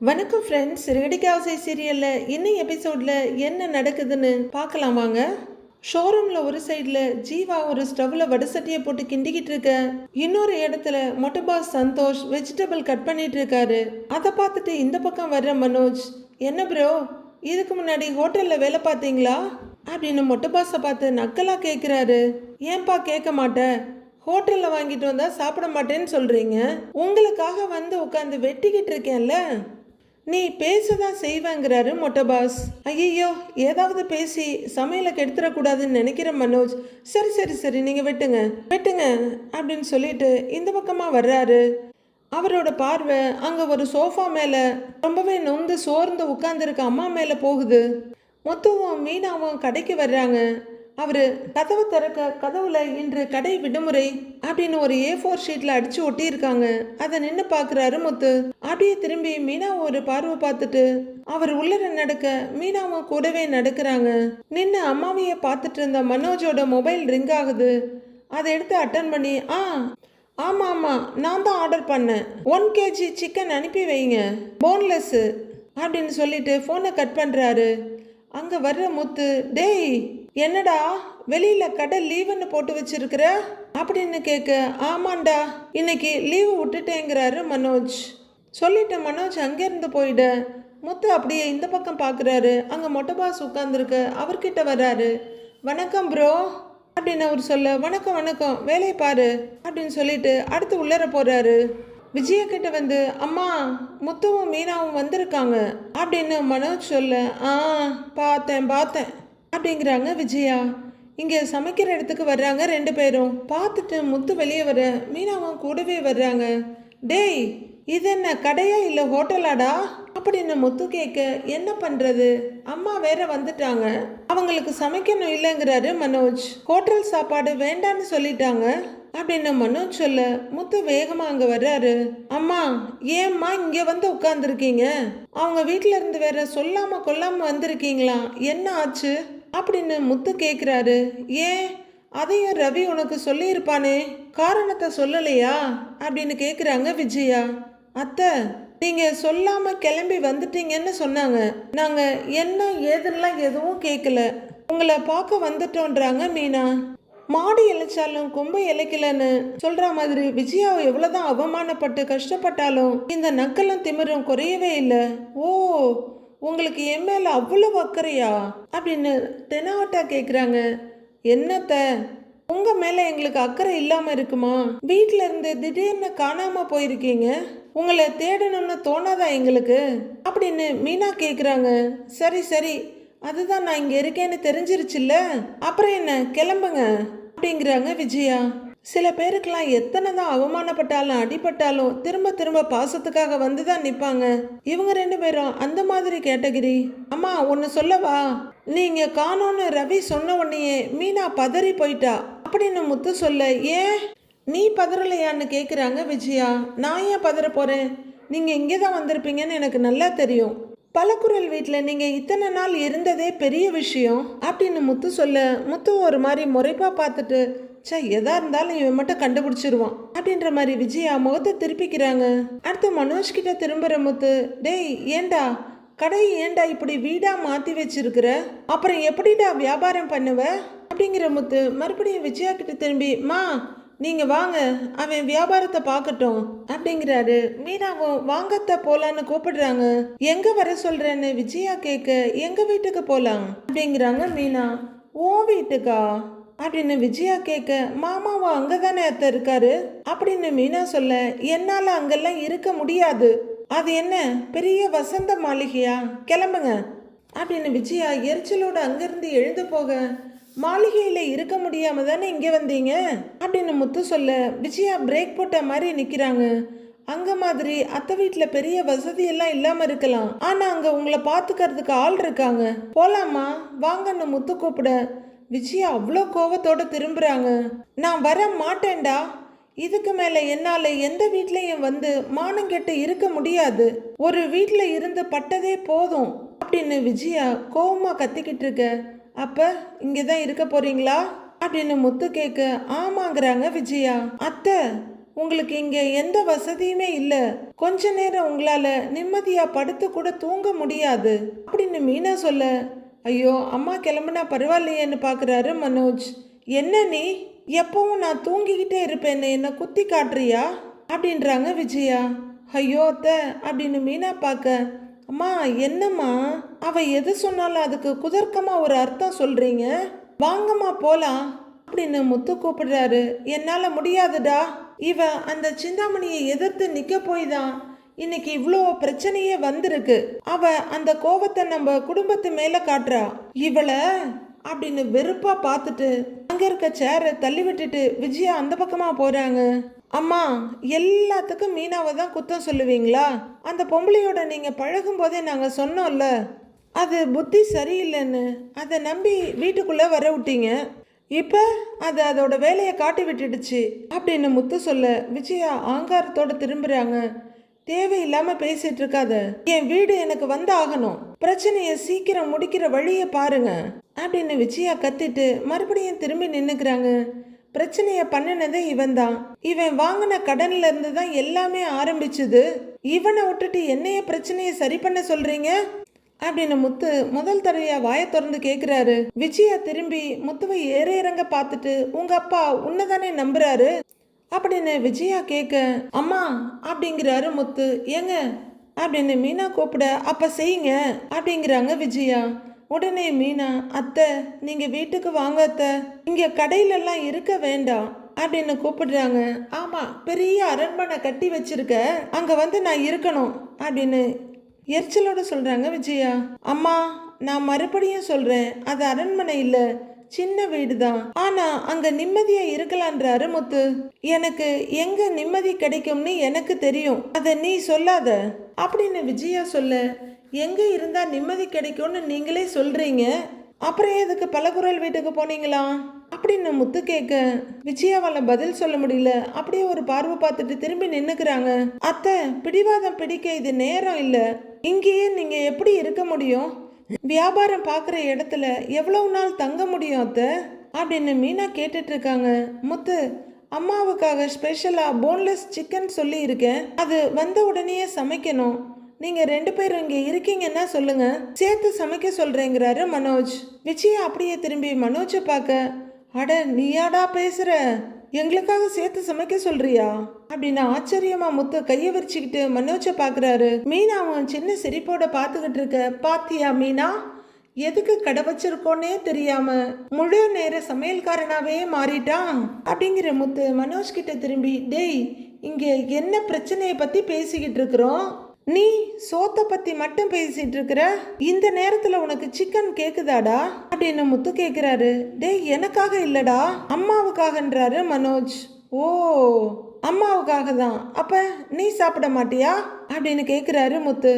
வணக்கம் ஃப்ரெண்ட்ஸ். ரெடிகாசை சீரியலில் இன்னும் எபிசோடில் என்ன நடக்குதுன்னு பார்க்கலாம் வாங்க. ஷோரூமில் ஒரு சைடில் ஜீவா ஒரு ஸ்டவ்வில் வடசட்டியை போட்டு கிண்டிக்கிட்டு இருக்க, இன்னொரு இடத்துல மொட்டை பாஸ் சந்தோஷ் வெஜிடபிள் கட் பண்ணிட்டு இருக்காரு. அதை பார்த்துட்டு இந்த பக்கம் வர்ற மனோஜ், என்ன ப்ரோ இதுக்கு முன்னாடி ஹோட்டலில் வேலை பார்த்தீங்களா அப்படின்னு மொட்டை பாஸை பார்த்து நக்கலாக கேட்குறாரு. ஏன்பா கேட்க மாட்டேன், ஹோட்டலில் வாங்கிட்டு வந்தால் சாப்பிட மாட்டேன்னு சொல்கிறீங்க, உங்களுக்காக வந்து உட்காந்து வெட்டிக்கிட்டு இருக்கேன்ல, நீ பேசதான் செய்வேங்கிறாரு மொட்டை பாஸ். ஐயோ ஏதாவது பேசி சமையலை கெடுத்துடக்கூடாதுன்னு நினைக்கிற மனோஜ், சரி சரி சரி நீங்கள் வெட்டுங்க வெட்டுங்க அப்படின்னு சொல்லிட்டு இந்த பக்கமாக வர்றாரு. அவரோட பார்வை அங்கே ஒரு சோஃபா மேலே ரொம்பவே நொந்து சோர்ந்து உட்கார்ந்துருக்க அம்மா மேலே போகுது. மொத்தமும் மீனாவும் கடைக்கு வர்றாங்க. அவர் கதவை திறக்க, கதவுல இன்று கடை விடுமுறை அப்படின்னு ஒரு A4 ஷீட்ல அடிச்சு ஒட்டியிருக்காங்க. அதை நின்று பார்க்குறாரு முத்து. அப்படியே திரும்பி மீனாவை ஒரு பார்வை பார்த்துட்டு அவர் உள்ளர நடக்க மீனாவும் கூடவே நடக்கிறாங்க. நின்று அம்மாவையே பார்த்துட்டு இருந்த மனோஜோட மொபைல் ரிங் ஆகுது. அதை எடுத்து அட்டன் பண்ணி, ஆமாம் ஆமாம் நான் தான் ஆர்டர் பண்ணேன், 1 kg சிக்கன் அனுப்பி வைங்க, போன்லெஸ்ஸு அப்படின்னு சொல்லிட்டு ஃபோனை கட் பண்ணுறாரு. அங்கே வர்ற முத்து, டேய் என்னடா வெளியில் கடை லீவுன்னு போட்டு வச்சிருக்கிற அப்படின்னு கேட்க, ஆமாண்டா இன்னைக்கு லீவு விட்டுட்டேங்கிறாரு மனோஜ். சொல்லிட்டு மனோஜ் அங்கேருந்து போயிட முத்து அப்படியே இந்த பக்கம் பார்க்குறாரு. அங்கே மொட்டை பாஸ் உட்காந்துருக்க அவர்கிட்ட வர்றாரு. வணக்கம் ப்ரோ அப்படின்னு அவர் சொல்ல, வணக்கம் வணக்கம் வேலையை பாரு அப்படின்னு சொல்லிட்டு அடுத்து உள்ளர போகிறாரு. விஜயா கிட்ட வந்து, அம்மா முத்துவும் மீனாவும் வந்திருக்காங்க அப்படின்னு மனோஜ் சொல்ல, பார்த்தேன் அப்படிங்கிறாங்க விஜயா. இங்கே சமைக்கிற இடத்துக்கு வர்றாங்க 2 பேரும். பார்த்துட்டு முத்து வெளியே வர மீனாவும் கூடவே வர்றாங்க. டேய் இது என்ன கடையா இல்லை ஹோட்டலாடா அப்படின்னு முத்து கேட்க, என்ன பண்ணுறது அம்மா வேற வந்துட்டாங்க, அவங்களுக்கு சமைக்கணும் இல்லைங்கிறாரு மனோஜ். ஹோட்டல் சாப்பாடு வேண்டான்னு சொல்லிட்டாங்க அப்படின்னு மனோஜ் சொல்ல முத்து வேகமா அங்க வர்றாரு. அம்மா ஏம்மா இங்க வந்து உட்கார்ந்துருக்கீங்க, அவங்க வீட்டுல இருந்து வேற சொல்லாம கொல்லாம வந்திருக்கீங்களா, என்ன ஆச்சு அப்படின்னு முத்து கேக்குறாரு. ஏன் அதையும் ரவி உனக்கு சொல்லியிருப்பானே, காரணத்தை சொல்லலையா அப்படின்னு கேக்குறாங்க விஜயா. அத்தை நீங்க சொல்லாம கிளம்பி வந்துட்டீங்கன்னு சொன்னாங்க, நாங்க என்ன ஏதுன்னெலாம் எதுவும் கேட்கல, உங்களை பார்க்க வந்துட்டோன்றாங்க மீனா. மாடி இழைச்சாலும் கொம்பை இழைக்கலன்னு சொல்ற மாதிரி விஜயாவை எவ்வளவுதான் அவமானப்பட்டு கஷ்டப்பட்டாலும் இந்த நக்கலும் திமிரும் குறையவே இல்லை. ஓ உங்களுக்கு என் மேல அவ்வளவு அக்கறையா அப்படின்னு தெனாவட்டா கேக்குறாங்க. என்னத்த உங்க மேல எங்களுக்கு அக்கறை இல்லாம இருக்குமா, வீட்டுல இருந்து திடீர்னு காணாம போயிருக்கீங்க, உங்களை தேடணும்னு தோணாதா எங்களுக்கு அப்படின்னு மீனா கேக்குறாங்க. சரி சரி அதுதான் நான் இங்க இருக்கேன்னு தெரிஞ்சிருச்சுல்ல, அப்புறம் என்ன கிளம்புங்க அப்படிங்கிறாங்க விஜயா. சில பேருக்கெல்லாம் எத்தனை தான் அவமானப்பட்டாலும் அடிபட்டாலும் திரும்ப திரும்ப பாசத்துக்காக வந்துதான் நிப்பாங்க. இவங்க 2 பேரும் அந்த மாதிரி கேட்டகிரி. அம்மா ஒன்னு சொல்லவா, நீங்க காணோன்னு ரவி சொன்ன உடனே மீனா பதறி போயிட்டா அப்படின்னு முத்து சொல்ல, ஏன் நீ பதறலையான்னு கேக்குறாங்க விஜயா. நான் ஏன் பதற போறேன், நீங்க இங்கேதான் வந்திருப்பீங்கன்னு எனக்கு நல்லா தெரியும், பலக்குரல் வீட்டில் நீங்கள் இத்தனை நாள் இருந்ததே பெரிய விஷயம் அப்படின்னு முத்து சொல்ல, முத்து ஒரு மாதிரி முறைப்பா பார்த்துட்டு, எதா இருந்தாலும் இவன் மட்டும் கண்டுபிடிச்சிருவான் அப்படின்ற மாதிரி விஜயா முகத்தை திருப்பிக்கிறாங்க. அடுத்து மனோஜ் கிட்ட திரும்புற முத்து, டேய் ஏண்டா கடை ஏண்டா இப்படி வீடா மாற்றி வச்சிருக்கிற, அப்புறம் எப்படிடா வியாபாரம் பண்ணுவ அப்படிங்கிற முத்து மறுபடியும் விஜயா கிட்ட திரும்பி, மா நீங்க வாங்க அவன் வியாபாரத்தை பார்க்கட்டும் அப்படிங்கிறாரு. மீனாவும் வாங்கத்த போலான்னு கூப்பிடுறாங்க. எங்க வர சொல்றேன்னு விஜயா கேட்க, எங்க வீட்டுக்கு போலாம் அப்படிங்கிறாங்க மீனா. ஓ வீட்டுக்கா அப்படின்னு விஜயா கேட்க, மாமாவும் அங்கதானே அத்தை இருக்காரு அப்படின்னு மீனா சொல்ல, என்னால அங்கெல்லாம் இருக்க முடியாது, அது என்ன பெரிய வசந்த மாளிகையா, கிளம்புங்க அப்படின்னு விஜயா எரிச்சலோடு அங்கிருந்து எழுந்து போக, மாளிகையில் இருக்க முடியாம தானே இங்கே வந்தீங்க அப்படின்னு முத்து சொல்ல, விஜயா பிரேக் போட்ட மாதிரி நிற்கிறாங்க. அங்கே மாதிரி அத்தை வீட்டில் பெரிய வசதியெல்லாம் இல்லாமல் இருக்கலாம், ஆனால் அங்கே உங்களை பார்த்துக்கிறதுக்கு ஆள் இருக்காங்க, போலாமா வாங்கன்னு முத்து கூப்பிட விஜயா அவ்வளோ கோவத்தோடு திரும்புகிறாங்க. நான் வர மாட்டேன்டா, இதுக்கு மேலே என்னால் எந்த வீட்லேயும் வந்து மானங்கெட்டு இருக்க முடியாது, ஒரு வீட்டில் இருந்து பட்டதே போதும் அப்படின்னு விஜயா கோவமாக கத்திக்கிட்டு இருக்க. அப்ப இங்கதான் இருக்க போறீங்களா அப்படின்னு முத்து கேட்க, ஆமாங்கிறாங்க விஜயா. அத்தை உங்களுக்கு இங்க எந்த வசதியுமே இல்ல, கொஞ்ச நேரம் உங்களால நிம்மதியா படுத்து கூட தூங்க முடியாது அப்படின்னு மீனா சொல்ல, ஐயோ அம்மா கிளம்புனா பரவாயில்லையேன்னு பாக்குறாரு மனோஜ். என்ன நீ எப்பவும் நான் தூங்கிக்கிட்டே இருப்பேன்னு என்ன குத்தி காட்டுறியா அப்படின்றாங்க விஜயா. ஐயோ அத்தை அப்படின்னு மீனா பார்க்க, அம்மா என்னம்மா அவ எது சொன்னாலும் அதுக்கு குதர்க்கமா ஒரு அர்த்தம் சொல்றீங்க, வாங்கம்மா போலாம் அப்படின்னு முத்து கூப்பிடுறாரு. என்னால முடியாதுடா, இவ அந்த சிந்தாமணியை எதிர்த்து நிக்க போய் தான் இன்னைக்கு இவ்வளோ பிரச்சனையே வந்திருக்கு. அவ அந்த கோபத்தை நம்ம குடும்பத்து மேல காட்டுறா. இவளை அப்படின்னு வெறுப்பா பார்த்துட்டு அங்க இருக்க சேரை தள்ளி விட்டுட்டு விஜயா அந்த பக்கமா போறாங்க. அம்மா எல்லாத்துக்கும் மீனாவை தான் குத்தம் சொல்லுவீங்களா? அந்த பொம்பளையோட நீங்க பழகும் போதே நாங்க சொன்னோம்ல அது புத்தி சரியில்லைன்னு, அதை நம்பி வீட்டுக்குள்ள வர விட்டீங்க. இப்ப அது அதோட வேலையை காட்டி விட்டுடுச்சு அப்படின்னு முத்து சொல்ல விஜயா ஆங்காரத்தோட திரும்புறாங்க. தேவையில்லாம பேசிட்டு இருக்காத, என் வீடு எனக்கு வந்து ஆகணும், பிரச்சனையை சீக்கிரம் முடிக்கிற வழியை பாருங்க அப்படின்னு விஜயா கத்திட்டு மறுபடியும் திரும்பி நின்னுக்கிறாங்க. பிரச்சனைய பண்ணினதே இவன் தான். இவன் வாங்கின கடன்ல இருந்து தான் எல்லாமே ஆரம்பிச்சுது. இவனை விட்டுட்டு என்னைய பிரச்சனையை சரி பண்ண சொல்றீங்க அப்படின்னு முத்து முதல் தடவையா வாயை திறந்து கேக்குறாரு. விஜயா திரும்பி முத்துவை ஏற இறங்க பார்த்துட்டு, உங்க அப்பா உன்னதானே நம்புறாரு அப்படின்னு விஜயா கேட்க, அம்மா அப்படிங்கிறாரு முத்து. ஏங்க அப்படின்னு மீனா கூப்பிட, அப்ப செய்யுங்க அப்படிங்கிறாங்க விஜயா. உடனே மீனா, அத்தை நீங்க வீட்டுக்கு வாங்க அத்தை, இங்க கடையில எல்லாம் இருக்க வேண்டாம் அப்படின்னு கூப்பிடுறாங்க. ஆமா பெரிய அரண்மனை கட்டி வச்சிருக்க, அங்க வந்து நான் இருக்கணும் அப்படின்னு எரிச்சலோட சொல்றாங்க விஜயா. அம்மா நான் மறுபடியும் சொல்றேன், அது அரண்மனை இல்ல, சின்ன வீடு தான், ஆனா அங்க நிம்மதியா இருக்கலான்றாரு முத்து. எனக்கு எங்க நிம்மதி கிடைக்கும்னு எனக்கு தெரியும், அத நீ சொல்லாத அப்படின்னு விஜயா சொல்ல, எங்க இருந்தா நிம்மதி கிடைக்கும்னு நீங்களே சொல்றீங்க, அப்புறம் எதுக்கு பலகுரல் வீட்டுக்கு போனீங்களா அப்படின்னு முத்து கேட்க விஜயாவால பதில் சொல்ல முடியல. அப்படியே ஒரு பார்வை பார்த்துட்டு திரும்பி நின்னுக்கிறாங்க. அத்தை பிடிவாதம் பிடிக்க இது நேரம் இல்ல, இங்கேயே நீங்க எப்படி இருக்க முடியும், வியாபாரம் பார்க்குற இடத்துல எவ்வளவு நாள் தங்க முடியும் அத்தை அப்படின்னு மீனா கேட்டுட்டு இருக்காங்க. முத்து, அம்மாவுக்காக ஸ்பெஷலா போன்லெஸ் சிக்கன் சொல்லி இருக்கேன், அது வந்த உடனே சமைக்கணும், நீங்க 2 பேரும் இங்க இருக்கீங்கன்னா சொல்லுங்க, சேர்த்து சமைக்க சொல்றேங்கிறாரு மனோஜ். விஜயா அப்படியே திரும்பி மனோஜை பார்க்க, அட நீயாடா பேசுற, எங்களுக்காக சேர்த்து சமைக்க சொல்றியா அப்படின்னு ஆச்சரியமா முத்து கையை விரிச்சுக்கிட்டு மனோஜை பாக்குறாரு. மீனாவும் சின்ன சிரிப்போட பாத்துக்கிட்டு இருக்க, பாத்தியா மீனா எதுக்கு கடை வச்சிருக்கோன்னே தெரியாம முழு நேர சமையல்காரனாவே மாறிட்டான் அப்படிங்கிற முத்து மனோஜ் கிட்ட திரும்பி, டேய் இங்க என்ன பிரச்சனையை பத்தி பேசிக்கிட்டு இருக்கிறோம், நீ சோத்தை பத்தி மட்டும் பேசிட்டு இருக்கிற, இந்த நேரத்துல உனக்கு சிக்கன் கேக்குதாடா அப்படின்னு முத்து கேக்குறாரு. டேய் எனக்காக இல்லடா அம்மாவுக்காகன்றாரு மனோஜ். ஓ அம்மாவுக்காக தான், அப்ப நீ சாப்பிட மாட்டியா அப்படின்னு கேக்குறாரு முத்து.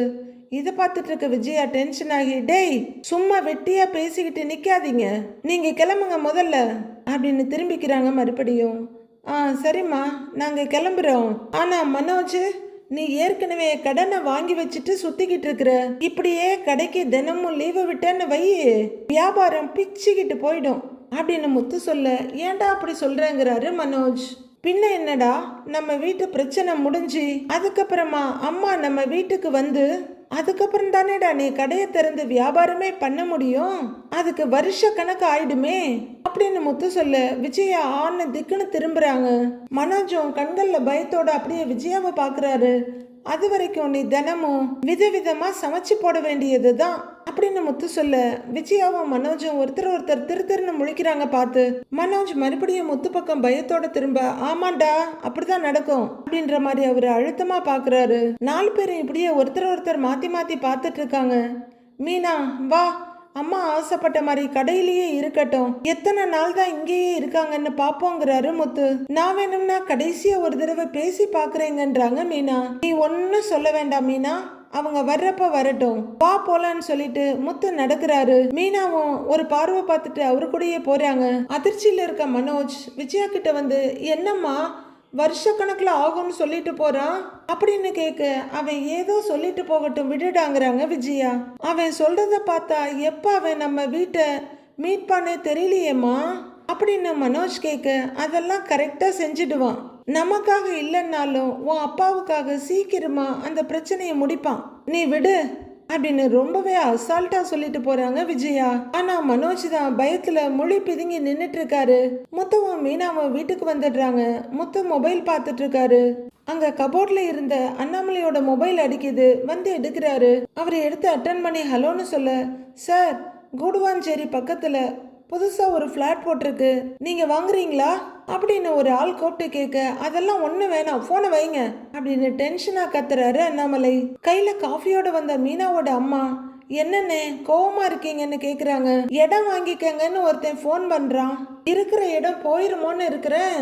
இதை பார்த்துட்டு இருக்க விஜயா டென்ஷன் ஆகி, டேய் சும்மா வெட்டியா பேசிக்கிட்டு நிக்காதீங்க, நீங்க கிளம்புங்க முதல்ல அப்படின்னு திரும்பிக்கிறாங்க மறுபடியும். சரிம்மா நாங்க கிளம்புறோம், ஆனா மனோஜ் நீ ஏற்கனவே கடனை வாங்கி வச்சுட்டு சுத்திக்கிட்டு இருக்கிற, இப்படியே கடைக்கு தினமும் லீவு விட்டேன்னு வை, வியாபாரம் பிச்சுக்கிட்டு போயிடும் அப்படின்னு முத்து சொல்ல, ஏன்டா அப்படி சொல்றேங்கிறாரு மனோஜ். பின்ன என்னடா, நம்ம வீட்டு பிரச்சனை முடிஞ்சு அதுக்கப்புறமா அம்மா நம்ம வீட்டுக்கு வந்து அதுக்கப்புறம் தானேடா நீ கடையை திறந்து வியாபாரமே பண்ண முடியும், அதுக்கு வருஷ கணக்கு ஆயிடுமே அப்படின்னு முத்து சொல்ல விஜயா ஆன்னு திக்குன்னு திரும்புறாங்க. மனோஜும் கண்கள்ல பயத்தோட அப்படியே விஜயாவை பாக்குறாரு. அது வரைக்கும் நீ தினமும் விதவிதமா சமைச்சு போட வேண்டியதுதான் அப்படின்னு முத்து சொல்ல விஜயாவும் மனோஜும் ஒருத்தர் திருன்னு முழிக்கிறாங்க பார்த்து. மனோஜ் மறுபடியும் முத்து பக்கம் பயத்தோட திரும்ப, ஆமாண்டா அப்படிதான் நடக்கும் அப்படின்ற மாதிரி அவரு அழுத்தமா பாக்குறாரு. 4 பேரும் இப்படியே ஒருத்தர் மாத்தி மாத்தி பார்த்துட்டு இருக்காங்க. மீனா வா, அம்மா ஆசைப்பட்ட மாதிரி கடையிலேயே இருக்கட்டும், எத்தனை நாள் தான் இங்கேயே இருக்காங்கன்னு பாப்போங்கிறாரு முத்து. நான் வேணும்னா கடைசியா ஒரு தடவை பேசி பாக்குறேங்கன்றாங்க மீனா. நீ ஒன்னும் சொல்ல வேண்டாம் மீனா, அவங்க வர்றப்ப வரட்டும், வா போலான்னு சொல்லிட்டு முத்து நடக்கிறாரு. மீனாவும் ஒரு பார்வை பார்த்துட்டு அவரு கூடயே போறாங்க. அதிர்ச்சியில இருக்க மனோஜ் விஜயா கிட்ட வந்து, என்னம்மா வருஷ கணக்குல ஆகும்னு சொல்லிட்டு போறான் அப்படின்னு கேட்க, அவன் ஏதோ சொல்லிட்டு போகட்டும் விடுடாங்கிறாங்க விஜயா. அவன் சொல்றத பார்த்தா எப்ப அவன் நம்ம வீட்டை மீட்பானே தெரியலையேம்மா அப்படின்னு மனோஜ் கேட்க, அதெல்லாம் கரெக்டா செஞ்சிடுவான் நமக்காக இல்லைன்னாலும் உன் அப்பாவுக்காக சீக்கிரமா அந்த பிரச்சனையை முடிப்பான், நீ விடு அப்படின்னு ரொம்பவே அசால்ட்டா சொல்லிட்டு போறாங்க விஜயா. ஆனா மனோஜ் தான் பயத்துல மொழி பிதுங்கி நின்னுட்டு இருக்காரு. முத்துவும் மீனாவும் வீட்டுக்கு வந்துடுறாங்க. முத்து மொபைல் பார்த்துட்டு இருக்காரு. அங்க கபோர்ட்ல இருந்த அண்ணாமலையோட மொபைல் அடிக்குது. வந்து எடுக்கிறாரு. அவர் எடுத்து அட்டன் பண்ணி ஹலோன்னு சொல்ல, சார் கூடுவாஞ்சேரி பக்கத்துல புதுசா ஒரு ஃபிளாட் போட்டிருக்கு, நீங்க வாங்குறீங்களா அப்படின்னு ஒரு ஆள் கூப்பிட்டு கேட்க, அதெல்லாம் ஒண்ணு வேணாம், போனை வைங்க அப்படின்னு டென்ஷனா கத்துறாரு அண்ணாமலை. கையில காஃபியோட வந்த மீனாவோட அம்மா, என்னன்னு கோவமா இருக்கீங்கன்னு கேக்குறாங்க. இடம் வாங்கிக்கங்கன்னு ஒருத்தன் போன் பண்றான், இருக்கிற இடம் போயிருமோன்னு இருக்கிறேன்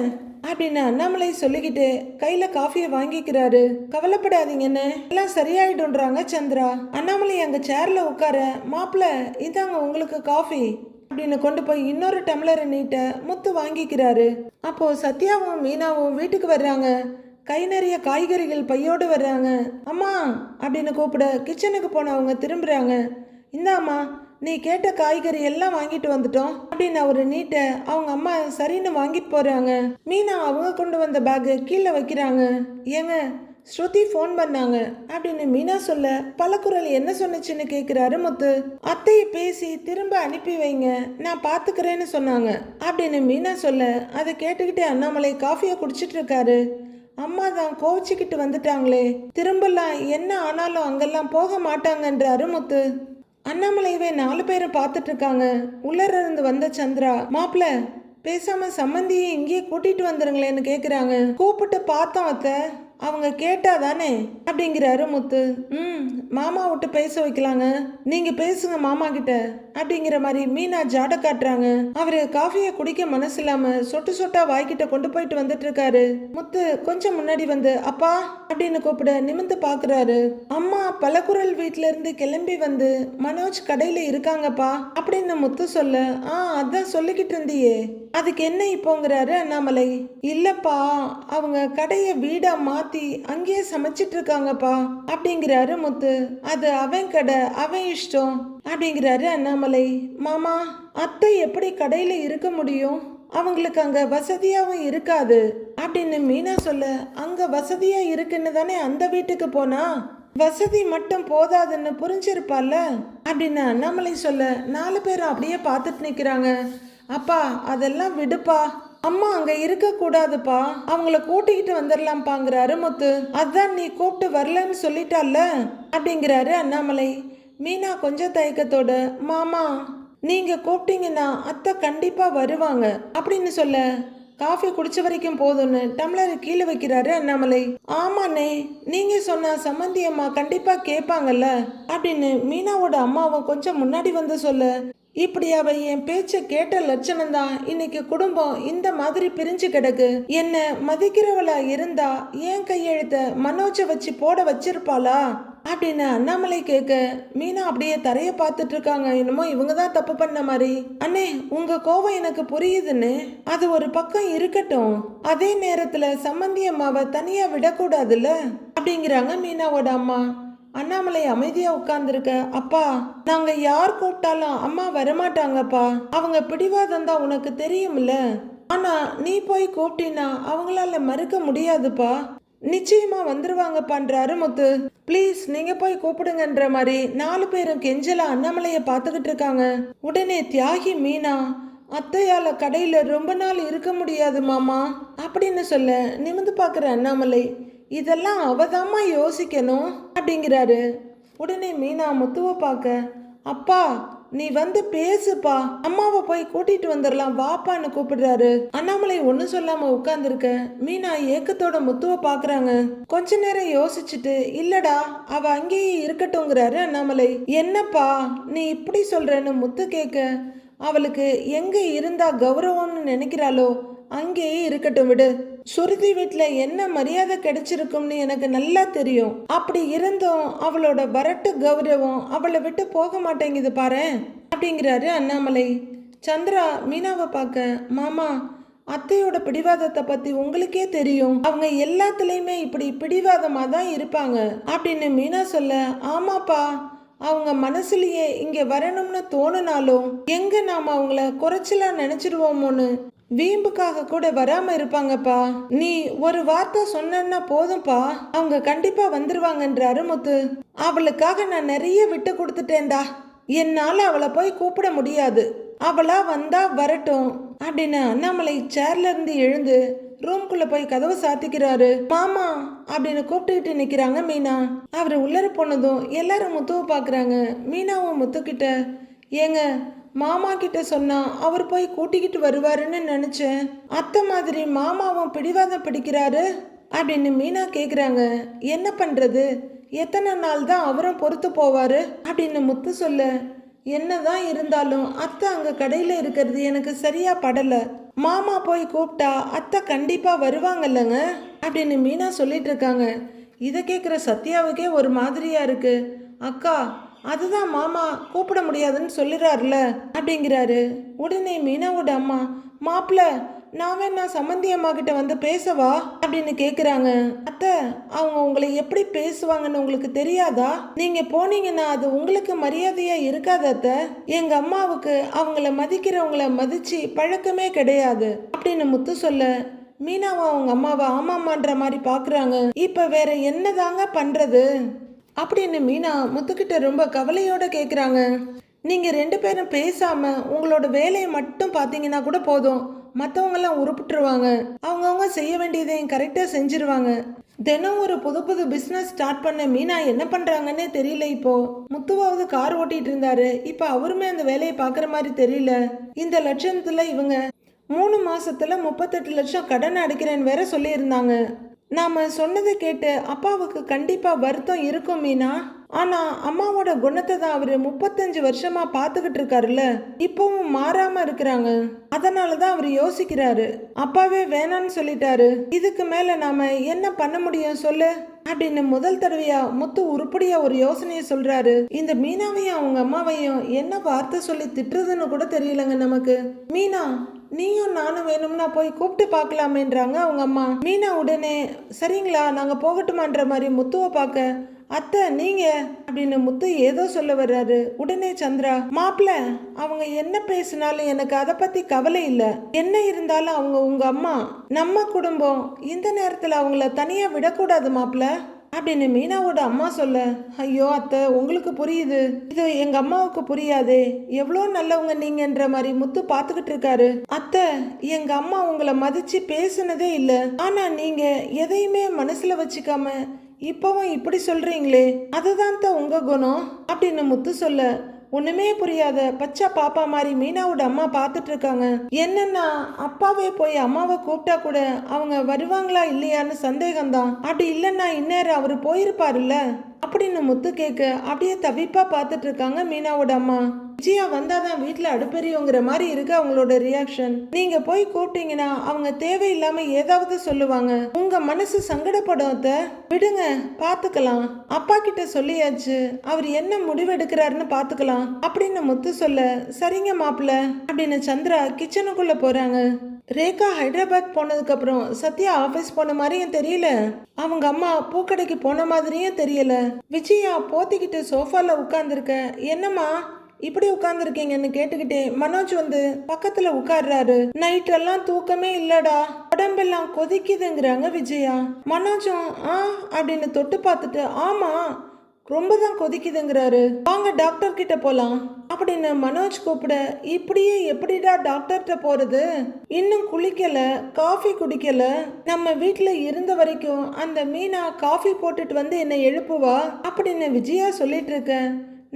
அப்படின்னு அண்ணாமலை சொல்லிக்கிட்டு கையில காஃபியை வாங்கிக்கிறாரு. கவலைப்படாதீங்கன்னு எல்லாம் சரியாயிடும்ன்றாங்க சந்திரா. அண்ணாமலை அங்க சேர்ல உட்கார, மாப்பிள்ள இதாங்க உங்களுக்கு காஃபி அப்படின்னு கொண்டு போய் இன்னொரு டம்ளரை நீட்ட முத்து வாங்கிக்கிறாரு. அப்போ சத்யாவும் மீனாவும் வீட்டுக்கு வர்றாங்க. கை நிறைய காய்கறிகள் பையோடு வர்றாங்க. அம்மா அப்படின்னு கூப்பிட கிச்சனுக்கு போனவங்க திரும்புறாங்க. இந்தாம்மா நீ கேட்ட காய்கறி எல்லாம் வாங்கிட்டு வந்துட்டோம் அப்படின்னு அவரு நீட்ட அவங்க அம்மா சரின்னு வாங்கிட்டு போறாங்க. மீனா அவங்க கொண்டு வந்த பேக்கு கீழே வைக்கிறாங்க. ஏங்க ஸ்ருதி ஃபோன் பண்ணாங்க அப்படின்னு மீனா சொல்ல, பலக்குரல் என்ன சொன்னுச்சுன்னு கேட்குறாரு முத்து. அத்தையை பேசி திரும்ப அனுப்பி வைங்க, நான் பார்த்துக்கிறேன்னு சொன்னாங்க அப்படின்னு மீனா சொல்ல, அதை கேட்டுக்கிட்டே அண்ணாமலை காஃபியை குடிச்சிட்டு இருக்காரு. அம்மா தான் கோவிச்சுக்கிட்டு வந்துட்டாங்களே, திரும்பலாம் என்ன ஆனாலும் அங்கெல்லாம் போக மாட்டாங்கன்றாரு முத்து. அண்ணாமலையவே 4 பேரை பார்த்துட்டு இருக்காங்க. உள்ளர இருந்து வந்த சந்திரா, மாப்பிள்ள பேசாம சம்மந்தியை இங்கேயே கூட்டிட்டு வந்துருங்களேன்னு கேக்குறாங்க. கூப்பிட்டு பார்த்தோம் அத்தை, அவங்க கேட்டா தானே அப்படிங்கிறாரு முத்து. மாமா விட்டு பேச வைக்கலாங்க, நீங்க பேசுங்க மாமா கிட்ட அப்படிங்கிற மாதிரி மீனா ஜாட காட்டுறாங்க. அவரு காஃபியை குடிக்க மனசு இல்லாம சொட்டு சொட்டா வாய்கிட்ட கொண்டு போயிட்டு வந்துட்டு இருக்காரு. முத்து கொஞ்சம் முன்னாடி வந்து அப்பா அப்படின்னு கூப்பிட நிமிந்து பாக்குறாரு. அம்மா பலகுரல் வீட்டுல இருந்து கிளம்பி வந்து மனோஜ் கடையில இருக்காங்கப்பா அப்படின்னு முத்து சொல்ல, அதான் சொல்லிக்கிட்டு இருந்தியே, அதுக்கு என்ன இப்போங்கிறாரு அண்ணாமலை. இல்லப்பா அவங்க கடையை வீடா மாத்தி அங்கேயே சமைச்சிட்டு இருக்காங்கப்பா அப்படிங்கிறாரு முத்து. அது அவன் கடை, அவன் இஷ்டம் அப்படிங்கிறாரு அண்ணாமலை. மாமா அத்தை எப்படி கடையில இருக்க முடியும், அவங்களுக்கு அங்க வசதியாவும் இருக்காது அப்படின்னு மீனா சொல்ல, அங்க வசதியா இருக்குன்னு தானே அந்த வீட்டுக்கு போனா, வசதி மட்டும் போதாதுன்னு புரிஞ்சிருப்பால அப்படின்னு அண்ணாமலை சொல்ல, 4 பேரும் அப்படியே பார்த்துட்டு நிக்கிறாங்க. அப்பா அதெல்லாம் விடுப்பா, அம்மா அங்க இருக்க கூடாதுப்பா, அவங்கள கூட்டிக்கிட்டு வந்துடலாம்பாங்கிறாரு முத்து. அதான் நீ கூப்பிட்டு வரலன்னு சொல்லிட்டால அப்படிங்கிறாரு அண்ணாமலை. மீனா கொஞ்சம் தயக்கத்தோட, மாமா நீங்க கூப்பிட்டீங்கன்னா அத்தை கண்டிப்பா வருவாங்க அப்படின்னு சொல்ல, காஃபி குடிச்ச வரைக்கும் போதும்னு டம்ளர் கீழே வைக்கிறாரு அண்ணாமலை. ஆமாண்ணே, நீங்க சொன்ன சம்மந்தி அம்மா கண்டிப்பா கேட்பாங்கல்ல அப்படின்னு மீனாவோட அம்மாவும் கொஞ்சம் முன்னாடி வந்து சொல்ல, இப்படி அவ என் பேச்ச கேட்ட லட்சணம் தான் இன்னைக்கு குடும்பம் இந்த மாதிரி பிரிஞ்சு கிடக்கு. என்ன மதிக்கிறவளா இருந்தா ஏன் கையெழுத்த மனோஜ வச்சு போட வச்சிருப்பாளா அப்படின்னு அண்ணாமலை கேட்க, மீனா அப்படியே தரைய பார்த்துட்டு இருக்காங்க. என்னமோ இவங்க தான் தப்பு பண்ண மாதிரி. அண்ணே உங்க கோவம் எனக்கு புரியுதுன்னு, அது ஒரு பக்கம் இருக்கட்டும், அதே நேரத்துல சம்மந்தி அம்மாவை தனியா விடக்கூடாதுல்ல அப்படிங்கிறாங்க மீனாவோட அம்மா. அண்ணாமலை அமைதியா உட்கார்ந்துருக்க, அப்பா நாங்க யார் கூப்பிட்டாலும் அம்மா வரமாட்டாங்கப்பா, அவங்க பிடிவாதம் தான் உனக்கு தெரியும்ல, ஆனா நீ போய் கூப்பிட்டினா அவங்களால மறுக்க முடியாதுப்பா, நிச்சயமா வந்துருவாங்க பண்றாரு முத்து. ப்ளீஸ் நீங்க போய் கூப்பிடுங்கன்ற மாதிரி 4 பேரும் கெஞ்சலா அண்ணாமலைய பார்த்துக்கிட்டு இருக்காங்க. உடனே தியாகி மீனா, அத்தையால கடையில ரொம்ப நாள் இருக்க முடியாது மாமா அப்படின்னு சொல்ல, நிமிந்து பார்க்குற அண்ணாமலை, இதெல்லாம் அவதாமா யோசிக்கணும் அப்படிங்கிறாரு. உடனே மீனா முத்துவை பார்க்க, அப்பா நீ வந்து பேசுப்பா, அம்மாவை போய் கூட்டிட்டு வந்துடலாம் வாப்பான்னு கூப்பிடுறாரு. அண்ணாமலை ஒன்னும் சொல்லாம உட்கார்ந்துருக்க. மீனா ஏக்கத்தோட முத்துவை பாக்குறாங்க. கொஞ்ச நேரம் யோசிச்சுட்டு, இல்லடா அவ அங்கேயே இருக்கட்டும்ங்கிறாரு அண்ணாமலை. என்னப்பா நீ இப்படி சொல்றன்னு முத்து கேட்க, அவளுக்கு எங்க இருந்தா கௌரவம்னு நினைக்கிறாளோ அங்கேயே இருக்கட்டும் விடு, சுருதி வீட்டுல என்ன மரியாதை கிடைச்சிருக்கும்னு எனக்கு நல்லா தெரியும், அப்படி இருந்தும் அவளோட வரட்டு கௌரவம் அவளை விட்டு போக மாட்டேங்குது பாரு அப்படிங்கிறாரு அண்ணாமலை. சந்திரா மீனாவை பார்க்க, மாமா அத்தையோட பிடிவாதத்தை பத்தி உங்களுக்கே தெரியும், அவங்க எல்லாத்துலயுமே இப்படி பிடிவாதமா தான் இருப்பாங்க அப்படின்னு மீனா சொல்ல, ஆமாப்பா அவங்க மனசுலயே இங்க வரணும்னு தோணுனாலும் எங்க நாம அவங்கள குறைச்சலா நினைச்சிருவோமோன்னு வீம்புக்காக கூட வராம இருப்பாங்கப்பா. நீ ஒரு வார்த்தை சொன்னா போதும்பா, அவங்க கண்டிப்பா வந்துருவாங்கன்றாரு முத்து. அவளுக்காக நான் நிறைய விட்டு கொடுத்துட்டேன்டா, என்னால அவளை போய் கூப்பிட முடியாது, அவளா வந்தா வரட்டும் அப்படின்னு அண்ணாமலை சேர்ல இருந்து எழுந்து ரூம்குள்ள போய் கதவை சாத்திக்கிறாரு. மாமா அப்படின்னு கூப்பிட்டுக்கிட்டு நிக்கிறாங்க மீனா. அவரு உள்ளர போனதும் எல்லாரும் முத்துவை பாக்குறாங்க. மீனாவும் முத்துக்கிட்ட, ஏங்க மாமா கிட்ட சொன்னா அவர் போய் கூட்டிக்கிட்டு வருவாருன்னு நினைச்சேன், அத்தை மாதிரி மாமாவும் பிடிவாதம் பிடிக்கிறாரு அப்படின்னு மீனா கேக்குறாங்க. என்ன பண்றது, எத்தனை நாள் தான் அவரும் பொறுத்து போவாரு அப்படின்னு முத்து சொல்ல, என்னதான் இருந்தாலும் அத்தை அங்க கடையில இருக்கிறது எனக்கு சரியா படல, மாமா போய் கூப்பிட்டா அத்தை கண்டிப்பா வருவாங்கல்லங்க அப்படின்னு மீனா சொல்லிட்டு இருக்காங்க. இதை கேட்குற சத்யாவுக்கே ஒரு மாதிரியா இருக்கு. அக்கா அதுதான் மாமா கூப்பிட முடியாதுன்னு சொல்லிடுறாருல அப்படிங்கிறாரு. உடனே மீனாவோட அம்மா, மாப்பிள்ள நான் வேணா சம்மந்தி அம்மா கிட்ட வந்து பேசவா அப்படின்னு கேக்குறாங்க. அத்தை அவங்க உங்களை எப்படி பேசுவாங்கன்னு உங்களுக்கு தெரியாதா, நீங்க போனீங்கன்னா அது உங்களுக்கு மரியாதையா இருக்காது அத்தை, எங்க அம்மாவுக்கு அவங்கள மதிக்கிறவங்கள மதிச்சு பழக்கமே கிடையாது அப்படின்னு முத்து சொல்ல, மீனாவா அவங்க அம்மாவை ஆமாமான்ற மாதிரி பாக்குறாங்க. இப்ப வேற என்னதாங்க பண்றது அப்படின்னு மீனா முத்துக்கிட்ட ரொம்ப கவலையோட கேக்குறாங்க. நீங்க 2 பேரும் பேசாம உங்களோட வேலையை மட்டும் பார்த்தீங்கன்னா கூட போதும், மற்றவங்கெல்லாம் உருப்பிட்டுருவாங்க, அவங்கவுங்க செய்ய வேண்டியதையும் கரெக்டாக செஞ்சிருவாங்க. தினம் ஒரு புது புது பிஸ்னஸ் ஸ்டார்ட் பண்ண மீனா என்ன பண்றாங்கன்னே தெரியல. இப்போ முத்துவாவது கார் ஓட்டிட்டு இருந்தாரு, இப்போ அவருமே அந்த வேலையை பார்க்குற மாதிரி தெரியல. இந்த லட்சத்துல இவங்க 3 மாசத்துல 38 லட்சம் கடன் அடைக்கிறேன்னு வேற சொல்லியிருந்தாங்க. நாம சொன்னதை கேட்டு அப்பாவுக்கு கண்டிப்பா வருத்தம் இருக்கும் மீனா. ஆனா அம்மாவோட குணத்தை தான் அவரு 35 வருஷமா பாத்துக்கிட்டு இருக்காருல்ல, இப்பவும் மாறாம இருக்கிறாங்க. அதனாலதான் அவரு யோசிக்கிறாரு, அப்பாவே வேணான்னு சொல்லிட்டாரு, இதுக்கு மேல நாம என்ன பண்ண முடியும் சொல்லு அப்படின்னு முதல் தடவையா முத்து உருப்படியா ஒரு யோசனையை சொல்றாரு. இந்த மீனாவையும் அவங்க அம்மாவையும் என்ன வார்த்தை சொல்லி திட்டுறதுன்னு கூட தெரியலங்க நமக்கு. மீனா நீயும் நானும் வேணும்னா போய் கூப்பிட்டு பார்க்கலாமேன்றாங்க அவங்க அம்மா. மீனா உடனே சரிங்களா நாங்க போகட்டுமான்ற மாதிரி முத்துவை பார்க்க, அத்தை நீங்க அப்படின்னு முத்து ஏதோ சொல்ல வர்றாரு. உடனே சந்திரா, மாப்பிள்ள அவங்க என்ன பேசினாலும் எனக்கு அதை பத்தி கவலை இல்ல, என்ன இருந்தாலும் அவங்க உங்க அம்மா, நம்ம குடும்பம், இந்த நேரத்துல அவங்கள தனியா விடக்கூடாது மாப்பிள்ள அப்படின்னு மீனாவோட அம்மா சொல்ல, ஐயோ அத்தை உங்களுக்கு புரியுது, இது எங்க அம்மாவுக்கு புரியாதே, எவ்வளோ நல்லவங்க நீங்கன்ற மாதிரி முத்து பார்த்துக்கிட்டு இருக்காரு. அத்தை எங்க அம்மா உங்களை மதிச்சு பேசுனதே இல்லை, ஆனா நீங்க எதையுமே மனசுல வச்சுக்காம இப்பவும் இப்படி சொல்றீங்களே, அதுதான் தான் உங்க குணம் அப்படின்னு முத்து சொல்ல, ஒண்ணுமே புரியாத பச்சை பாப்பா மாதிரி மீனாவோட அம்மா பார்த்துட்டு இருக்காங்க. என்னன்னா அப்பாவே போய் அம்மாவை கூப்பிட்டா கூட அவங்க வருவாங்களா இல்லையான்னு சந்தேகம்தான், அப்படி இல்லைன்னா இந்நேரம் அவரு போயிருப்பாருல்ல அப்படின்னு முத்து கேட்க அப்படியே தவிப்பா பார்த்துட்டு இருக்காங்க மீனாவோட அம்மா. விஜயா வந்தாதான் வீட்டுல அடுப்பெரியோங்கிற மாதிரி இருக்கு அவங்களோட ரியாக்ஷன். நீங்க போய் கூப்பிட்டீங்கன்னா அவங்க தேவையில்லாம ஏதாவது சொல்லுவாங்க, உங்க மனசு சங்கடப்படும் அத்தை, விடுங்க பாத்துக்கலாம், அப்பா கிட்ட சொல்லியாச்சு, அவர் என்ன முடிவெடுக்கிறாருன்னு பாத்துக்கலாம் அப்படின்னு முத்து சொல்ல, சரிங்க மாப்பிள்ள அப்படின்னு சந்திரா கிச்சனுக்குள்ள போறாங்க. ரேகா ஹைதராபாத் போனதுக்கு அப்புறம் சத்யா ஆபீஸ் போன மாதிரியும் தெரியல, அவங்க அம்மா பூக்கடைக்கு போன மாதிரியும் தெரியல. விஜயா போத்திக்கிட்டு சோஃபால உட்கார்ந்துருக்க, என்னம்மா இப்படி உட்கார்ந்துருக்கீங்கன்னு கேட்டுக்கிட்டே மனோஜ் வந்து பக்கத்துல உட்கார்றாரு. நைட் எல்லாம் தூக்கமே இல்லடா, உடம்பெல்லாம் கொதிக்குதுங்கிறாங்க விஜயா. மனோஜும் அப்படின்னு தொட்டு பார்த்துட்டு, ஆமா ரொம்ப தான் கொதிக்குதுங்கிறாரு, வாங்க டாக்டர் கிட்ட போலாம் அப்படின்னு மனோஜ் கூப்பிட, இப்படியே எப்படிடா டாக்டர்கிட்ட போறது, இன்னும் குளிக்கல காஃபி குடிக்கல, நம்ம வீட்டுல இருந்த வரைக்கும் அந்த மீனா காஃபி போட்டுட்டு வந்து என்னை எழுப்புவா அப்படின்னு விஜயா சொல்லிட்டு இருக்க,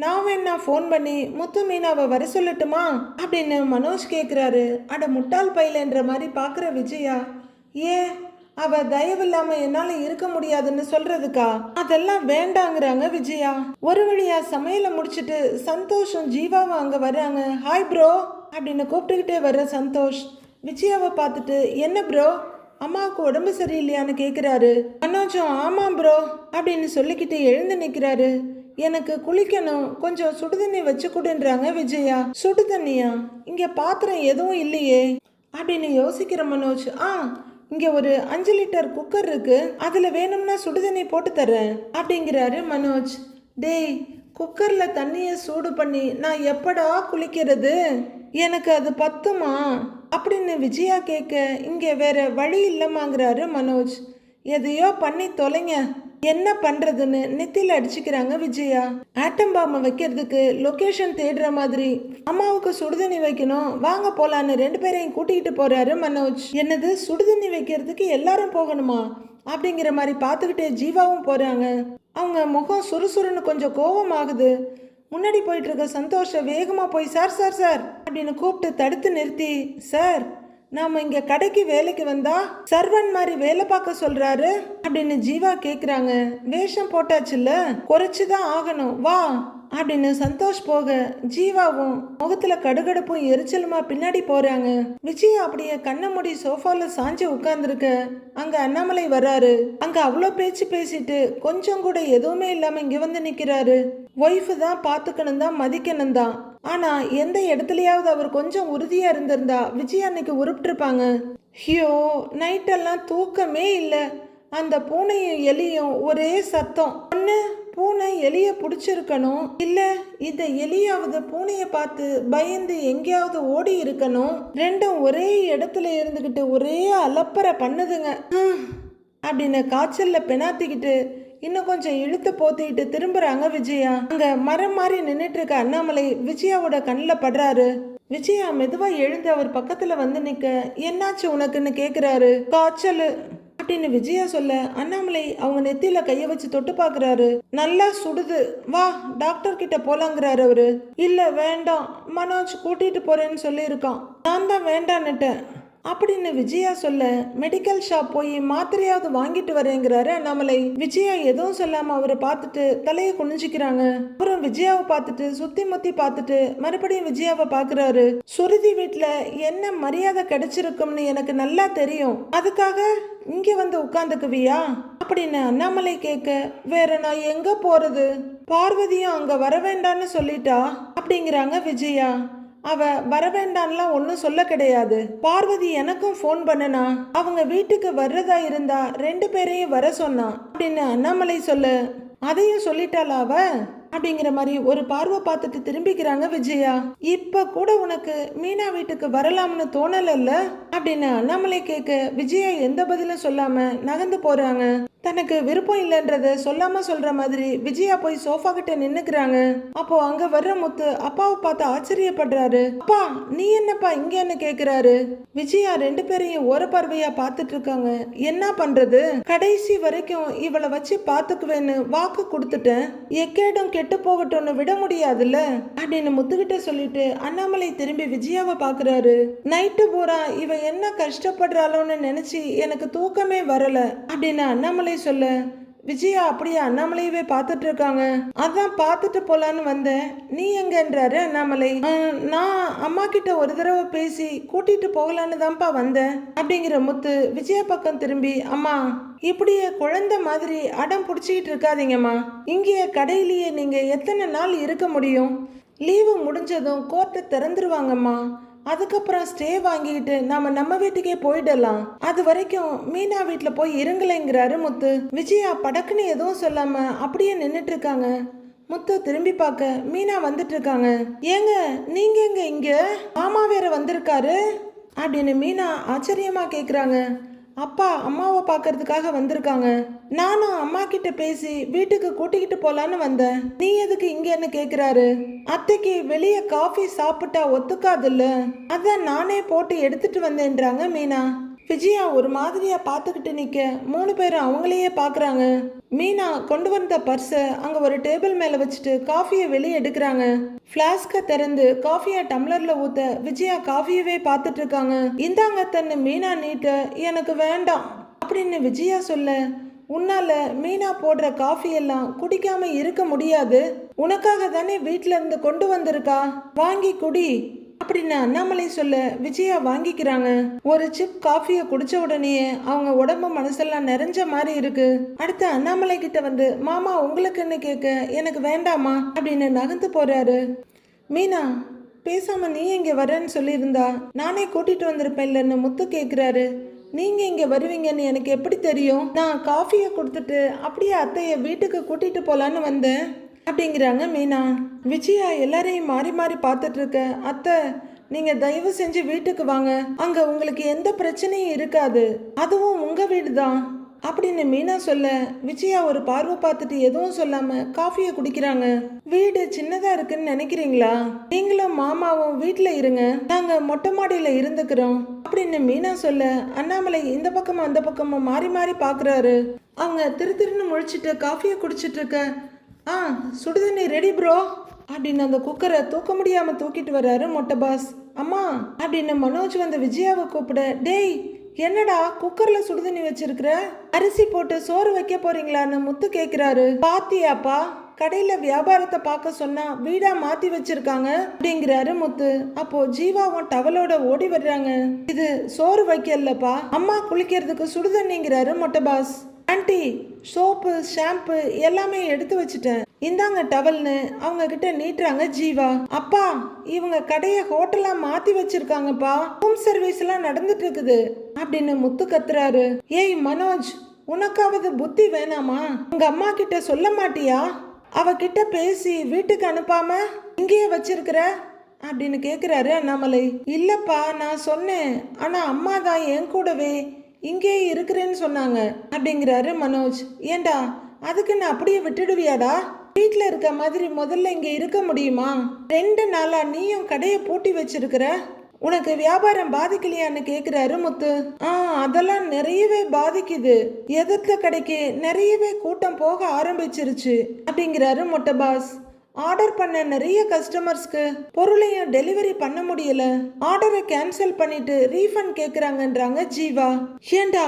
நான் வேணா ஃபோன் பண்ணி முத்து மீனாவை வர சொல்லட்டுமா அப்படின்னு மனோஜ் கேட்குறாரு. அட முட்டாள் பையலன்ற மாதிரி பார்க்குற விஜயா, ஏன் அவ தயவில்லாம என்னால இருக்க முடியாதுன்னு சொல்றதுக்கா, அதெல்லாம் வேண்டாங்கிறாங்க விஜயா. ஒரு வழியா சமையலை முடிச்சுட்டு சந்தோஷம் ஜீவாவும் அங்க வர்றாங்க. ஹாய் ப்ரோ அப்படின்னு கூப்பிட்டுக்கிட்டே வர்ற சந்தோஷ் விஜயாவை பார்த்துட்டு, என்ன ப்ரோ அம்மாவுக்கு உடம்பு சரியில்லையான்னு கேட்குறாரு. மனோஜும் ஆமாம் ப்ரோ அப்படின்னு சொல்லிக்கிட்டு எழுந்து நிற்கிறாரு. எனக்கு குளிக்கணும், கொஞ்சம் சுடுதண்ணி வச்சு கொடுன்றாங்க விஜயா. சுடு தண்ணியா, இங்க பாத்திரம் எதுவும் இல்லையே அப்படின்னு யோசிக்கிற மனோஜ், இங்க ஒரு 5 லிட்டர் குக்கர் இருக்கு, அதுல வேணும்னா சுடுதண்ணி போட்டு தரேன் அப்படிங்கிறாரு மனோஜ். டேய் குக்கர்ல தண்ணியை சூடு பண்ணி நான் எப்படா குளிக்கிறது எனக்கு அது பத்துமா அப்படின்னு விஜயா கேட்க இங்கே வேற வழி இல்லைமாங்கிறாரு மனோஜ். எதையோ பண்ணி தொலைங்க, என்ன பண்றதுன்னு நெத்தியில் அடிச்சுக்கிறாங்க விஜயா. ஆட்டம் பாம்பை வைக்கிறதுக்கு லொகேஷன் தேடுற மாதிரி அம்மாவுக்கு சுடுதண்ணி வைக்கணும் வாங்க போலான்னு 2 பேரையும் கூட்டிகிட்டு போறாரு மனோஜ். என்னது சுடுதண்ணி வைக்கிறதுக்கு எல்லாரும் போகணுமா அப்படிங்கிற மாதிரி பார்த்துக்கிட்டே ஜீவாவும் போறாங்க. அவங்க முகம் சுறுசுறுன்னு கொஞ்சம் கோபம் ஆகுது. முன்னாடி போயிட்டு இருக்க சந்தோஷ வேகமாக போய் சார் சார் சார் அப்படின்னு கூப்பிட்டு தடுத்து நிறுத்தி, சார் நாம இங்க கடைக்கு வேலைக்கு வந்தா சர்வன் மாதிரி வேலை பார்க்க சொல்றாரு அப்படின்னு ஜீவா கேக்குறாங்க. வேஷம் போட்டாச்சுல்ல, குறைச்சுதான் ஆகணும் வா அப்படின்னு சந்தோஷ் போக ஜீவாவும் முகத்துல கடுகடுப்பும் எரிச்சலுமா பின்னாடி போறாங்க. விஜய் அப்படியே கண்ண மூடி சோஃபால சாஞ்சு உட்கார்ந்துருக்க அங்க அண்ணாமலை வராரு. அங்க அவ்வளோ பேச்சு பேசிட்டு கொஞ்சம் கூட எதுவுமே இல்லாம இங்க வந்து நிக்கிறாரு. ஒய்ஃபு தான் பார்த்துக்கணும் தான் மதிக்கணும் தான். ஆனா எந்த இடத்துலயாவது அவர் கொஞ்சம் உறுதியா இருந்திருந்தா விஜய் அன்னைக்கு உருப்பிட்டிருப்பாங்க. ஐயோ நைட்டெல்லாம் தூக்கமே இல்லை. அந்த பூனையும் எலியும் ஒரே சத்தம். ஒன்று பூனை எலிய பிடிச்சிருக்கணும், இல்ல இந்த எலியாவது பூனைய பார்த்து பயந்து எங்கேயாவது ஓடி இருக்கணும். ரெண்டும் ஒரே இடத்துல இருந்துகிட்டு ஒரே அலப்பறை பண்ணுதுங்க அப்படின்னு காய்ச்சல்ல பெனாத்திக்கிட்டு இன்னும் கொஞ்சம் இழுத்து போத்திக்கிட்டு திரும்புறாங்க விஜயா. அங்க மரம் மாதிரி நின்றுட்டு இருக்க அண்ணாமலை விஜயாவோட கண்ணில் படுறாரு. விஜயா மெதுவா எழுந்து அவர் பக்கத்துல வந்து நிக்க, என்னாச்சு உனக்குன்னு கேக்குறாரு. காய்ச்சல் அப்படின்னு விஜயா சொல்ல அண்ணாமலை அவங்க நெத்தியில கைய வச்சு தொட்டு பாக்குறாரு. நல்லா சுடுது, வா டாக்டர் கிட்ட போலாங்கிறாரு அவரு. இல்ல வேண்டாம், மனோஜ் கூட்டிட்டு போறேன்னு சொல்லி இருக்கான், நான் தான் வேண்டான்னுட்டேன் அப்படின்னு விஜயா சொல்ல மெடிக்கல் ஷாப் போய் மாத்திரையாவது வாங்கிட்டு வரேங்கிறாரு அண்ணாமலை. விஜயா எதுவும் சொல்லாம அவரை பார்த்துட்டு தலையை குனிஞ்சிக்கிறாங்க. அப்புறம் விஜயாவை பார்த்துட்டு சுத்தி முத்தி பார்த்துட்டு மறுபடியும் விஜயாவை பாக்குறாரு. சுருதி வீட்டுல என்ன மரியாதை கிடைச்சிருக்கும்னு எனக்கு நல்லா தெரியும், அதுக்காக இங்க வந்து உட்கார்ந்துக்குவியா அப்படின்னு அண்ணாமலை கேட்க, வேற நான் எங்க போறது, பார்வதியும் அங்க வர வேண்டான்னு சொல்லிட்டா அப்படிங்கிறாங்க விஜயா. அவ வரவேண்டான்லாம் ஒன்றும் சொல்ல கிடையாது. பார்வதி எனக்கும் ஃபோன் பண்ணனா, அவங்க வீட்டுக்கு வர்றதா இருந்தா 2 பேரையும் வர சொன்னா அப்படின்னு அண்ணாமலை சொல்ல, அதையும் சொல்லிட்டாளா அவ அப்படிங்கிற மாதிரி ஒரு பார்வை பார்த்துட்டு திரும்பிக்கிறாங்க விஜயா. இப்ப கூட உனக்கு மீனா வீட்டுக்கு வரலாம்னு தோணலல்ல அப்படின்னு அண்ணாமலை கேட்க விஜயா எந்த பதிலும் சொல்லாம நகர்ந்து போறாங்க. தனக்கு விருப்பம் இல்லைன்றத சொல்லாம சொல்ற மாதிரி விஜயா போய் சோஃபா கிட்ட நின்னுக்கிறாங்க. அப்போ அங்க வர்ற முத்து அப்பாவை பார்த்து ஆச்சரியப்படுறாரு. அப்பா நீ என்னப்பா இங்கன்னு கேக்குறாரு. விஜயா 2 பேரையும் ஓர பார்வையா பார்த்துட்டு இருக்காங்க. என்ன பண்றது, கடைசி வரைக்கும் இவளை வச்சு பாத்துக்குவேன்னு வாக்கு கொடுத்துட்டேன், எக்கேடும் கெட்டு போகட்டும்னு விட முடியாதுல்ல அப்படின்னு முத்துக்கிட்ட சொல்லிட்டு அண்ணாமலை திரும்பி விஜயாவை பாக்குறாரு. நைட்டு பூரா இவ என்ன கஷ்டப்படுறாளோன்னு நினைச்சு எனக்கு தூக்கமே வரல அப்படின்னு அண்ணாமலை சொல்ல விஜயா அப்படியே அண்ணாமலையவே பார்த்துட்டு இருக்காங்க. அதான் பார்த்துட்டு போலான்னு வந்தேன், நீ எங்கன்றாரு அண்ணாமலை. நான் அம்மா கிட்ட ஒரு தடவை பேசி கூட்டிட்டு போகலான்னு தான்ப்பா வந்தேன் அப்படிங்கிற முத்து விஜயா பக்கம் திரும்பி, அம்மா இப்படியே குழந்தை மாதிரி அடம் பிடிச்சிக்கிட்டு இருக்காதீங்கம்மா, இங்கேயே கடையிலேயே நீங்க எத்தனை நாள் இருக்க முடியும், லீவு முடிஞ்சதும் கோர்ட்டு திறந்துருவாங்கம்மா, அதுக்கப்புறம் ஸ்டே வாங்கிட்டு நம்ம வீட்டுக்கே போயிடலாம், அது வரைக்கும் மீனா வீட்டுல போய் இருங்களேங்கிறாரு முத்து. விஜயா படக்குன்னு எதுவும் சொல்லாம அப்படியே நின்னுட்டு இருக்காங்க. முத்து திரும்பி பார்க்க மீனா வந்துட்டு இருக்காங்க. ஏங்க நீங்க எங்க இங்க, மாமா வேற வந்திருக்காரு அப்படின்னு மீனா ஆச்சரியமா கேக்குறாங்க. அப்பா அம்மாவை பார்க்கறதுக்காக வந்திருக்காங்க, நானும் அம்மா கிட்ட பேசி வீட்டுக்கு கூட்டிக்கிட்டு போலான்னு வந்தேன், நீ எதுக்கு இங்கன்னு கேக்குறாரு. அத்தைக்கு வெளியே காஃபி சாப்பிட்டா ஒத்துக்காதுல்ல, அதான் நானே போட்டு எடுத்துட்டு வந்தேன்றாங்க மீனா. விஜயா ஒரு மாதிரியா பார்த்துக்கிட்டு நிக்க 3 பேரும் அவங்களையே பாக்குறாங்க. மீனா கொண்டு வந்த பர்ஸை அங்க ஒரு டேபிள் மேல வச்சுட்டு காஃபியை வெளியே எடுக்கிறாங்க. பிளாஸ்க திறந்து காஃபியை டம்ளர்ல ஊத்த விஜயா காஃபியவே பார்த்துட்டு இருக்காங்க. இந்தாங்க தன்னு மீனா நீட்ட, எனக்கு வேண்டாம் அப்படின்னு விஜயா சொல்ல, உன்னால மீனா போடுற காஃபி எல்லாம் குடிக்காம இருக்க முடியாது, உனக்காக தானே வீட்டுல இருந்து கொண்டு வந்திருக்கா, வாங்கி குடி அப்படின்னு அண்ணாமலை சொல்ல விஜயா வாங்கிக்கிறாங்க. ஒரு சிப் காஃபியை குடிச்ச உடனே அவங்க உடம்பு மனசெல்லாம் நிறைஞ்ச மாதிரி இருக்கு. அடுத்து அண்ணாமலை கிட்ட வந்து, மாமா உங்களுக்குன்னு கேட்க, எனக்கு வேண்டாமா அப்படின்னு நகர்ந்து போறாரு. மீனா பேசாம நீ இங்க வரேன்னு சொல்லியிருந்தா நானே கூட்டிட்டு வந்திருப்பேன் இல்லைன்னு முத்து கேட்கிறாரு. நீங்க இங்க வருவீங்கன்னு எனக்கு எப்படி தெரியும், நான் காஃபியை கொடுத்துட்டு அப்படியே அத்தைய வீட்டுக்கு கூட்டிட்டு போலான்னு வந்தேன் அப்படிங்கிறாங்க மீனா. விஜயா எல்லாரையும் மாறி மாறி பார்த்துட்டு இருக்க, அத்தை நீங்க தயவு செஞ்சு வீட்டுக்கு வாங்க, அங்க உங்களுக்கு எந்த பிரச்சனையும் இருக்காது, அதுவும் உங்க வீடு தான் அப்படின்னு மீனா சொல்ல விஜயா ஒரு பார்வை பார்த்துட்டு எதுவும் சொல்லாம காஃபியை குடிக்கிறாங்க. வீடு சின்னதா இருக்குன்னு நினைக்கிறீங்களா? நீங்களும் மாமாவும் வீட்டுல இருங்க, நாங்க மொட்டை மாடியில இருந்துக்கிறோம் அப்படின்னு மீனா சொல்ல அண்ணாமலை இந்த பக்கமும் அந்த பக்கமும் மாறி மாறி பாக்குறாரு. அவங்க திருன்னு முழிச்சிட்டு காஃபியை குடிச்சிட்டு இருக்க, சுடுதண்ணி ரெடி ப்ரோ அப்படின்னு அந்த குக்கரை தூக்க முடியாம தூக்கிட்டு வர்றாரு மொட்டை பாஸ். அம்மா அப்படின்னு மனோஜ் வந்து விஜயாவை கூப்பிட, டேய் என்னடா குக்கர்ல சுடுதண்ணி வச்சிருக்கிற, அரிசி போட்டு சோறு வைக்க போறீங்களான்னு முத்து கேக்குறாரு. பாத்தியாப்பா, கடையில வியாபாரத்தை பார்க்க சொன்னா வீடா மாத்தி வச்சிருக்காங்க அப்படிங்கிறாரு முத்து. அப்போ ஜீவாவும் டவலோட ஓடி வர்றாங்க. இது சோறு வைக்கலப்பா, அம்மா குளிக்கிறதுக்கு சுடுதண்ணிங்கிறாரு மொட்டை பாஸ். ஆண்டி சோப்பு ஷாம்பு எல்லாமே எடுத்து வச்சுட்டேன், இந்தாங்க டவல்னு அவங்க கிட்ட நீட்டுறாங்க ஜீவா. அப்பா இவங்க கடையை ஹோட்டலா மாத்தி வச்சிருக்காங்கப்பா, ஹோம் சர்வீஸ் எல்லாம் நடந்துட்டு இருக்குது அப்படின்னு முத்து கத்துறாரு. ஏய் மனோஜ், உனக்காவது புத்தி வேணாமா? உங்க அம்மா கிட்ட சொல்ல மாட்டியா? அவகிட்ட பேசி வீட்டுக்கு அனுப்பாம இங்கேயே வச்சிருக்கிற அப்படின்னு கேக்குறாரு அண்ணாமலை. இல்லப்பா நான் சொன்னேன், ஆனா அம்மா தான் என் கூடவே இங்கே இருக்கிறேன்னு சொன்னாங்க அப்படிங்கிறாரு மனோஜ். ஏண்டா அதுக்குன்னு அப்படியே விட்டுடுவியாடா? வீட்டில் இருக்க மாதிரி முதல்ல இங்கே இருக்க முடியுமா? 2 நாளா நீயும் கடையை பூட்டி வச்சிருக்கிற, உனக்கு வியாபாரம் பாதிக்கலையான்னு கேட்குறாரு முத்து. அதெல்லாம் நிறையவே பாதிக்குது, எதிர்த்த கடைக்கு நிறையவே கூட்டம் போக ஆரம்பிச்சிருச்சு அப்படிங்கிறாரு மொட்டை பாஸ். ஆர்டர் பண்ண நிறைய கஸ்டமர்ஸ்க்கு பொருளையும் டெலிவரி பண்ண முடியல, ஆர்டரை கேன்சல் பண்ணிட்டு ரீஃபண்ட் கேக்குறாங்கன்றாங்க ஜீவா. ஏண்டா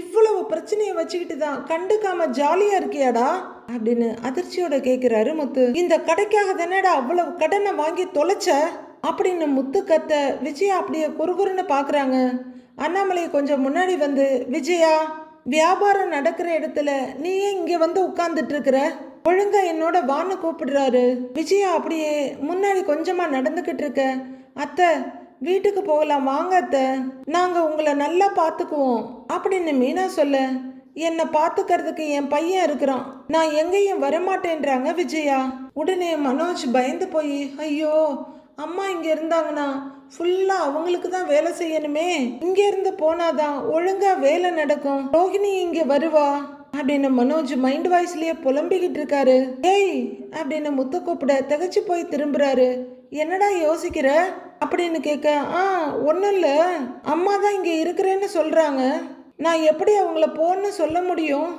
இவ்வளவு பிரச்சனையை வச்சுக்கிட்டு தான் கண்டுக்காம ஜாலியா இருக்கியாடா அப்படின்னு அதிர்ச்சியோட கேக்குறாரு முத்து. இந்த கடைக்காக தானேடா அவ்வளவு கடனை வாங்கி தொலைச்ச அப்படின்னு முத்து கத்த விஜயா அப்படியே குறுகுறுன்னு பாக்குறாங்க. அண்ணாமலை கொஞ்சம் முன்னாடி வந்து, விஜயா வியாபாரம் நடக்கிற இடத்துல நீ ஏன் இங்க வந்து உட்கார்ந்துட்டு இருக்கிற, ஒழுங்கா என்னோட வான்னு கூப்பிடுறாரு. விஜயா அப்படியே முன்னாடி கொஞ்சமா நடந்துகிட்டு இருக்க. அத்தை வீட்டுக்கு போகலாம் வாங்க அத்தை, நாங்க உங்களை நல்லா பாத்துக்குவோம் அப்படின்னு மீனா சொல்ல, என்னை பாத்துக்கிறதுக்கு என் பையன் இருக்கிறான், நான் எங்கேயும் வரமாட்டேன்றாங்க விஜயா. உடனே மனோஜ் பயந்து போய், ஐயோ அம்மா இங்க இருந்தாங்கன்னா ஃபுல்லா அவங்களுக்கு தான் வேலை செய்யணுமே, இங்க இருந்து போனாதான் ஒழுங்கா வேலை நடக்கும், ரோஹிணி இங்க வருவா அப்படின்னு மனோஜ் மைண்ட் வாய்ஸ்லயே புலம்பிக்கிட்டு இருக்காரு. ஏய் அப்படின்னு முத்து கூப்பிட திகச்சு போய் திரும்புறாரு. என்னடா யோசிக்கிற அப்படின்னு கேட்க, ஒன்றும் இல்லை, அம்மா தான் இங்கே இருக்கிறேன்னு சொல்கிறாங்க, நான் எப்படி அவங்கள போன்னு சொல்ல முடியும்,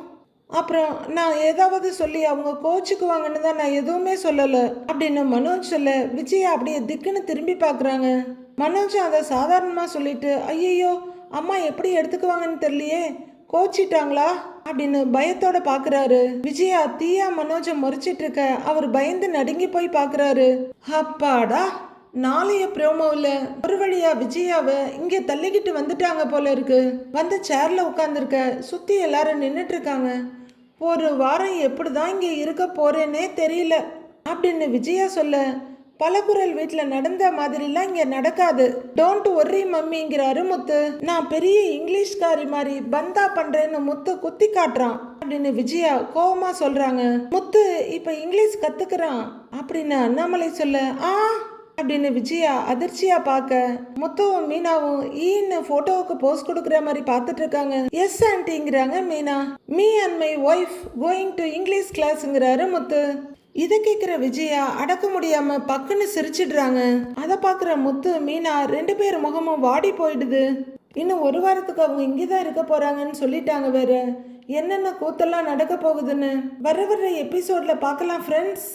அப்புறம் நான் ஏதாவது சொல்லி அவங்க கோச்சுக்குவாங்கன்னு தான் நான் எதுவுமே சொல்லலை அப்படின்னு மனோஜ் சொல்ல விஜயா அப்படியே திக்குன்னு திரும்பி பார்க்குறாங்க. மனோஜ் அதை சாதாரணமாக சொல்லிட்டு, ஐயையோ அம்மா எப்படி எடுத்துக்குவாங்கன்னு தெரியலையே, கோச்சிட்டாங்களா அப்படின்னு பயத்தோட பாக்குறாரு. விஜயா தீயா மனோஜை முறைச்சிட்டு இருக்க அவர் பயந்து நடுங்கி போய் பாக்குறாரு. அப்பாடா, நாளைய ப்ரோமோவில் ஒரு வழியா விஜயாவை இங்க தள்ளிக்கிட்டு வந்துட்டாங்க போல இருக்கு. வந்து சேர்ல உட்காந்துருக்க, சுத்தி எல்லாரும் நின்றுட்டு இருக்காங்க. ஒரு வாரம் எப்படிதான் இங்க இருக்க போறேன்னே தெரியல அப்படின்னு விஜயா சொல்ல, பலகுரல் வீட்டில் நடந்த மாதிரிலாம் இங்கே நடக்காது, டோன்ட் ஒர்ரி மம்மிங்கிறாரு முத்து. நான் பெரிய இங்கிலீஷ்காரி மாதிரி பந்தா பண்றேன்னு முத்து குத்தி காட்டுறான் அப்படின்னு விஜயா கோவமா சொல்றாங்க. முத்து இப்ப இங்கிலீஷ் கத்துக்கிறான் அப்படின்னு அண்ணாமலை சொல்ல, அப்படின்னு விஜயா அதிர்ச்சியா பார்க்க முத்துவும் மீனாவும் ஈன்னு போட்டோவுக்கு போஸ்ட் கொடுக்குற மாதிரி பார்த்துட்டு இருக்காங்க. எஸ் ஆன்ட்டிங்கிறாங்க Meena. Me and my wife going to English கிளாஸ்ங்கிறாரு முத்து. இதை கேட்குற விஜயா அடக்க முடியாம பக்குன்னு சிரிச்சிடுறாங்க. அதை பார்க்குற முத்து மீனா 2 பேர் முகமும் வாடி போயிடுது. இன்னும் 1 வாரத்துக்கு அவங்க இங்கேதான் இருக்க போறாங்கன்னு சொல்லிட்டாங்க. வேற என்னென்ன கூத்தெல்லாம் நடக்க போகுதுன்னு வர எபிசோட்ல பார்க்கலாம் ஃப்ரெண்ட்ஸ்.